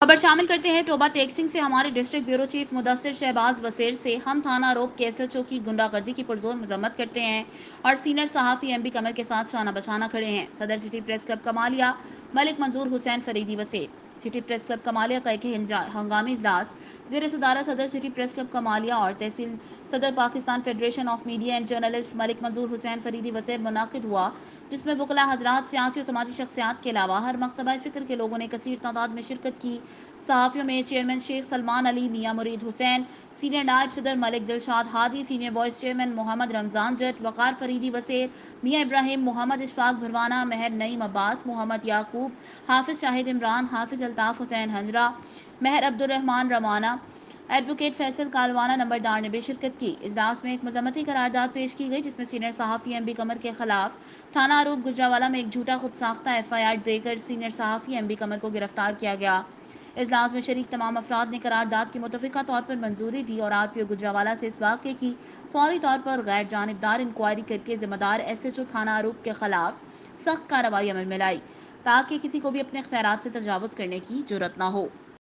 خبر شامل کرتے ہیں ٹوبہ ٹیکسنگ سے۔ ہمارے district bureau chief Mudassar Shahbaz Baseer سے ہم تھانہ روپ کے ایس ایچ او کی غنڈہ گردی کی پرزور مذمت کرتے ہیں اور سینئر صحافی ایم بی قمر کے ساتھ شانہ بشانہ کھڑے ہیں۔ صدر سٹی پریس کلب کمالیہ ملک منظور حسین فریدی بصیر۔ سٹی پریس کلب کمالیہ کا ایک ہنگامی اجلاس زیر صدارت صدر سٹی پریس کلب کمالیہ اور تحصیل صدر Pakistan federation of media and journalist Malik Manzoor Hussain Faridi بصیر منعقد ہوا، جس میں وکلاء حضرات، سیاسی و سماجی شخصیات کے علاوہ ہر مکتبہ فکر کے لوگوں نے کثیر تعداد میں شرکت کی۔ صحافیوں میں چیئرمین شیخ سلمان علی، میاں مرید حسین، سینئر نائب صدر ملک دلشاد ہادی، سینئر وائس چیئرمین محمد رمضان جٹ، وقار فریدی بصیر، میاں ابراہیم، محمد اشفاق بھروانہ، مہر نعیم عباس، محمد یعقوب، حافظ شاہد عمران، حافظ الطاف حسین ہنجرہ، مہر عبدالرحمان روانہ، ایڈوکیٹ فیصل کالوانہ نمبردار نے بھی شرکت کی۔ اجلاس میں ایک مذمتی قرارداد پیش کی گئی، جس میں سینئر صحافی ایم بی قمر کے خلاف تھانہ اروپ گجرانوالہ میں ایک جھوٹا خود ساختہ ایف آئی آر دے کر سینئر صحافی ایم بی قمر کو گرفتار کیا گیا۔ اجلاس میں شریک تمام افراد نے قرارداد کی متفقہ طور پر منظوری دی اور آر پی او گجرانوالہ سے اس واقعے کی فوری طور پر غیر جانبدار انکوائری کر کے ذمہ دار ایس ایچ او تھانہ اروپ کے خلاف سخت کارروائی عمل میں لائی، تاکہ کسی کو بھی اپنے اختیارات سے تجاوز کرنے کی جرأت نہ ہو۔